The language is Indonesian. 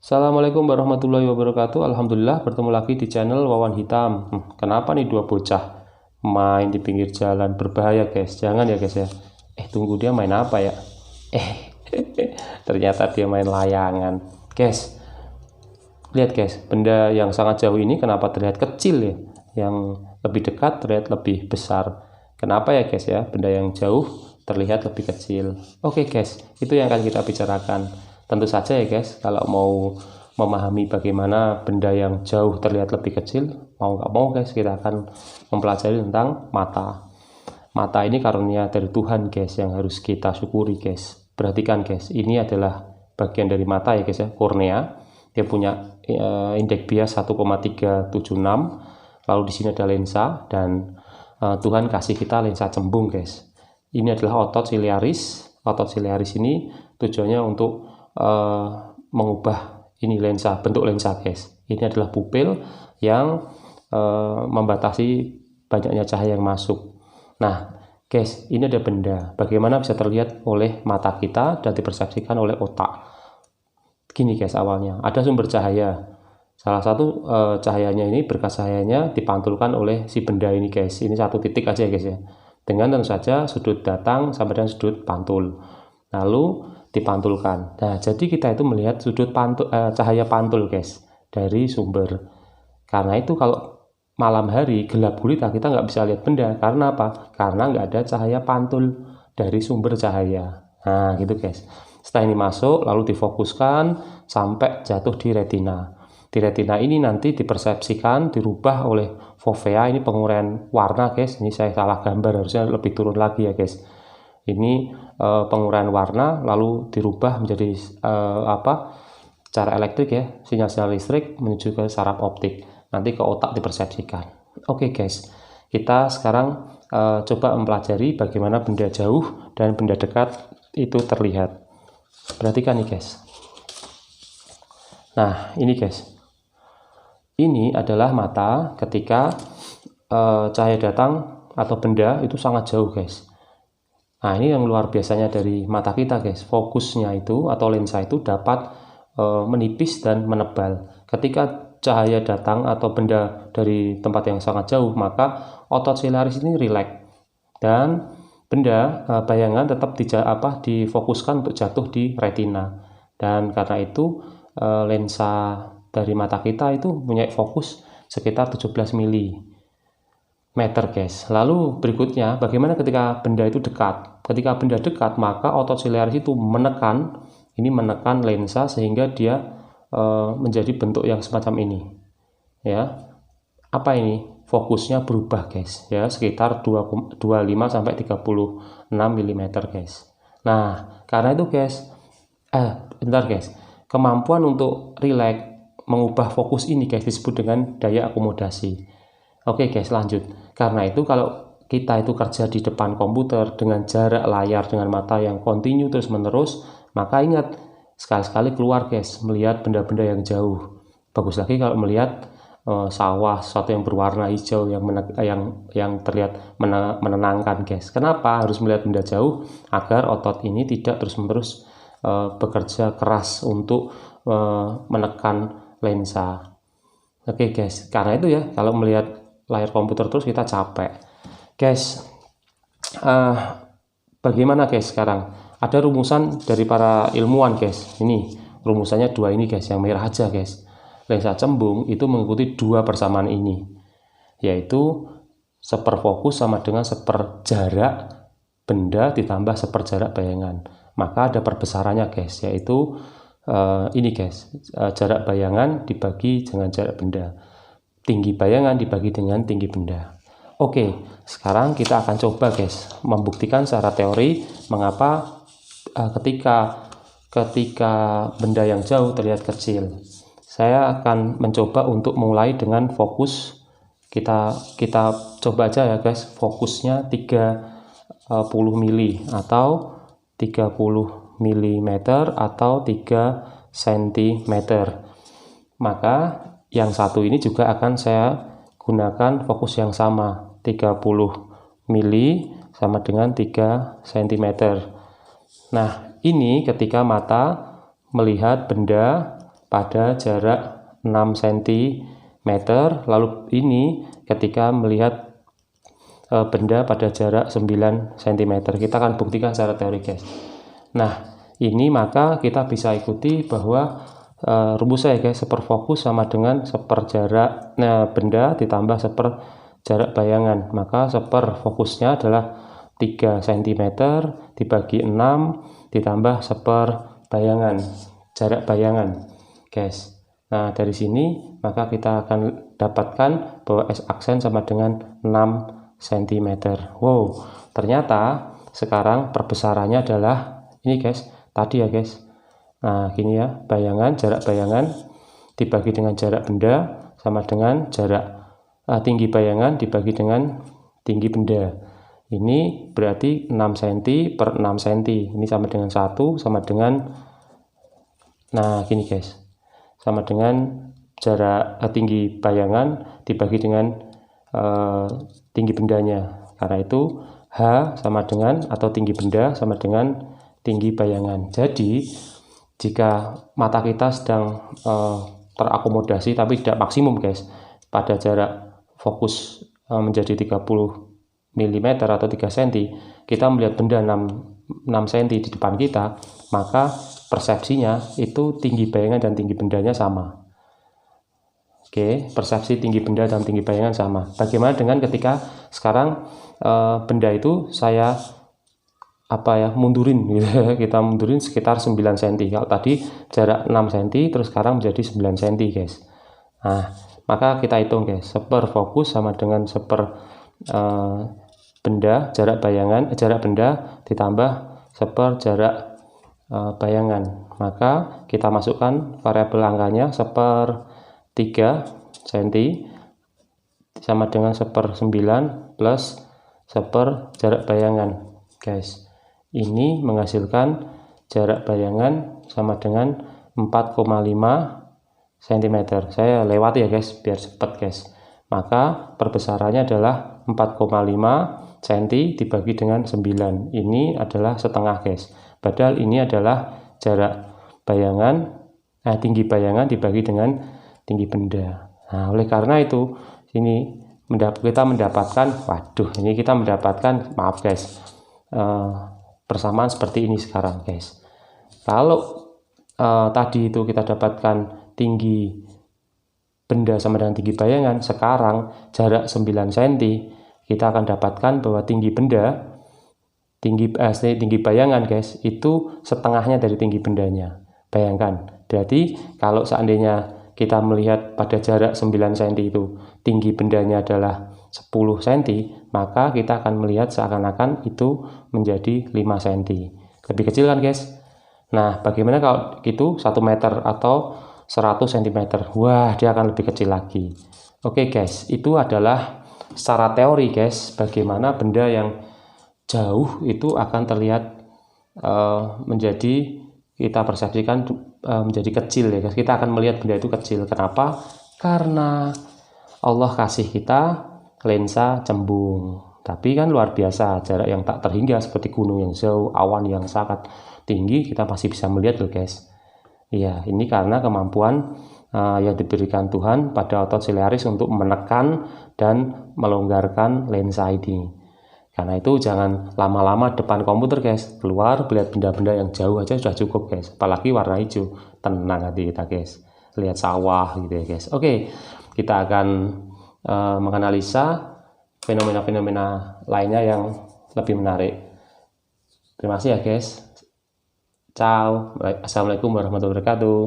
Assalamualaikum warahmatullahi wabarakatuh. Alhamdulillah bertemu lagi di channel Wawan Hitam. Kenapa nih dua bocah main di pinggir jalan? Berbahaya guys, jangan ya guys ya. Tunggu, dia main apa ya? Eh Ternyata dia main layangan. Guys, lihat guys, benda yang sangat jauh ini kenapa terlihat kecil ya? Yang lebih dekat terlihat lebih besar. Kenapa ya guys ya? Benda yang jauh terlihat lebih kecil. Oke guys, itu yang akan kita bicarakan. Tentu saja ya guys, kalau mau memahami bagaimana benda yang jauh terlihat lebih kecil, mau nggak mau guys, kita akan mempelajari tentang mata. Mata ini karunia dari Tuhan guys, yang harus kita syukuri guys. Perhatikan guys, ini adalah bagian dari mata ya guys ya, kornea. Dia punya indeks bias 1,376. Lalu di sini ada lensa, dan Tuhan kasih kita lensa cembung guys. Ini adalah otot siliaris. Otot siliaris ini tujuannya untuk mengubah ini lensa, bentuk lensa guys. Ini adalah pupil yang membatasi banyaknya cahaya yang masuk. Nah guys, ini ada benda, bagaimana bisa terlihat oleh mata kita dan dipersepsikan oleh otak. Gini guys, awalnya ada sumber cahaya. Salah satu cahayanya ini, berkas cahayanya dipantulkan oleh si benda ini guys. Ini satu titik aja guys ya, dengan tentu saja sudut datang sampai dengan sudut pantul, lalu dipantulkan. Nah, jadi kita itu melihat sudut pantul, cahaya pantul guys, dari sumber. Karena itu kalau malam hari gelap gulita kita nggak bisa lihat benda. Karena apa? Karena nggak ada cahaya pantul dari sumber cahaya. Nah gitu guys. Setelah ini masuk, lalu difokuskan sampai jatuh di retina. Di retina ini nanti dipersepsikan, dirubah oleh fovea. Ini penguraian warna guys. Ini saya salah gambar, harusnya lebih turun lagi ya guys. Ini penguraian warna, lalu dirubah menjadi cara elektrik ya, sinyal-sinyal listrik menuju ke saraf optik, nanti ke otak dipersepsikan. Oke guys, kita sekarang coba mempelajari bagaimana benda jauh dan benda dekat itu terlihat. Perhatikan nih guys. Nah ini guys, ini adalah mata ketika cahaya datang atau benda itu sangat jauh guys. Nah ini yang luar biasanya dari mata kita guys, fokusnya itu atau lensa itu dapat menipis dan menebal. Ketika cahaya datang atau benda dari tempat yang sangat jauh, maka otot siliaris ini rileks dan benda bayangan tetap difokuskan untuk jatuh di retina. Dan karena itu lensa dari mata kita itu punya fokus sekitar 17 mm guys. Lalu berikutnya, bagaimana ketika benda itu dekat? Ketika benda dekat, maka otot siliaris itu menekan lensa sehingga dia menjadi bentuk yang semacam ini. Ya, apa ini? Fokusnya berubah guys. Ya, sekitar 25 sampai 36 mm guys. Nah, karena itu guys, bentar guys. Kemampuan untuk rileks mengubah fokus ini guys disebut dengan daya akomodasi. Oke guys, lanjut. Karena itu kalau kita itu kerja di depan komputer dengan jarak layar dengan mata yang kontinu terus menerus, maka ingat, sekali-sekali keluar guys melihat benda-benda yang jauh. Bagus lagi kalau melihat sawah, sesuatu yang berwarna hijau yang terlihat menenangkan guys. Kenapa harus melihat benda jauh? Agar otot ini tidak terus-menerus bekerja keras untuk menekan lensa. Oke guys, karena itu ya, kalau melihat layar komputer terus kita capek guys. Bagaimana guys sekarang? Ada rumusan dari para ilmuwan guys. Ini rumusannya dua ini guys, yang merah aja guys. Lensa cembung itu mengikuti dua persamaan ini, yaitu seperfokus sama dengan seperjarak benda ditambah seperjarak bayangan. Maka ada perbesarannya guys, yaitu ini guys, jarak bayangan dibagi dengan jarak benda, tinggi bayangan dibagi dengan tinggi benda. Oke, sekarang kita akan coba guys membuktikan secara teori mengapa ketika benda yang jauh terlihat kecil. Saya akan mencoba untuk mulai dengan fokus. Kita coba aja ya guys, fokusnya 30 mili atau 30 mm atau 3 cm. Maka yang satu ini juga akan saya gunakan fokus yang sama, 30 mili sama dengan 3 cm. Nah ini ketika mata melihat benda pada jarak 6 cm, lalu ini ketika melihat benda pada jarak 9 cm. Kita akan buktikan secara teori, guys. Nah, ini maka kita bisa ikuti bahwa rumusnya ya guys, seperfokus sama dengan seperjarak benda ditambah seperjarak bayangan. Maka seperfokusnya adalah 3 cm dibagi 6 ditambah seperbayangan, jarak bayangan, guys. Nah, dari sini maka kita akan dapatkan bahwa S aksen sama dengan 6 cm. Wow, ternyata sekarang perbesarannya adalah ini guys, tadi ya guys. Nah, gini ya, bayangan, jarak bayangan dibagi dengan jarak benda sama dengan jarak tinggi bayangan dibagi dengan tinggi benda. Ini berarti 6 cm per 6 cm. Ini sama dengan 1 sama dengan, nah gini guys, sama dengan jarak tinggi bayangan dibagi dengan tinggi bendanya. Karena itu H sama dengan, atau tinggi benda sama dengan tinggi bayangan. Jadi jika mata kita sedang terakomodasi tapi tidak maksimum guys, pada jarak fokus menjadi 30 mm atau 3 cm, kita melihat benda 6 cm di depan kita, maka persepsinya itu tinggi bayangan dan tinggi bendanya sama. Oke, persepsi tinggi benda dan tinggi bayangan sama. Bagaimana dengan ketika sekarang benda itu saya mundurin gitu ya. Kita mundurin sekitar 9 cm. Kalau tadi jarak 6 cm terus sekarang menjadi 9 cm guys. Nah, maka kita hitung guys, seperfokus sama dengan benda jarak bayangan, jarak benda ditambah jarak bayangan. Maka kita masukkan variabel angkanya 3 cm sama dengan 9 plus jarak bayangan guys. Ini menghasilkan jarak bayangan sama dengan 4,5 cm. Saya lewati ya guys biar cepat guys. Maka perbesarannya adalah 4,5 cm dibagi dengan 9. Ini adalah setengah guys. Padahal ini adalah jarak bayangan, tinggi bayangan dibagi dengan tinggi benda. Nah, oleh karena itu ini kita mendapatkan, maaf guys, persamaan seperti ini sekarang guys. Kalau tadi itu kita dapatkan tinggi benda sama dengan tinggi bayangan, sekarang jarak 9 cm kita akan dapatkan bahwa tinggi benda, tinggi bayangan guys, itu setengahnya dari tinggi bendanya. Bayangkan, berarti kalau seandainya kita melihat pada jarak 9 cm itu tinggi bendanya adalah 10 cm, maka kita akan melihat seakan-akan itu menjadi 5 cm. Lebih kecil kan guys? Nah, bagaimana kalau itu 1 meter atau 100 cm? Wah, dia akan lebih kecil lagi. Oke guys, itu adalah secara teori guys, bagaimana benda yang jauh itu akan terlihat menjadi, kita persepsikan menjadi kecil ya guys. Kita akan melihat benda itu kecil. Kenapa? Karena Allah kasih kita lensa cembung. Tapi kan luar biasa, jarak yang tak terhingga seperti gunung yang jauh, awan yang sangat tinggi, kita masih bisa melihat loh guys. Iya, ini karena kemampuan yang diberikan Tuhan pada otot siliaris untuk menekan dan melonggarkan lensa ini. Karena itu jangan lama-lama depan komputer guys, keluar melihat benda-benda yang jauh aja sudah cukup guys, apalagi warna hijau. Tenang hati kita guys, lihat sawah gitu ya guys. Oke, kita akan menganalisa fenomena-fenomena lainnya yang lebih menarik. Terima kasih ya guys. Ciao. Assalamualaikum warahmatullahi wabarakatuh.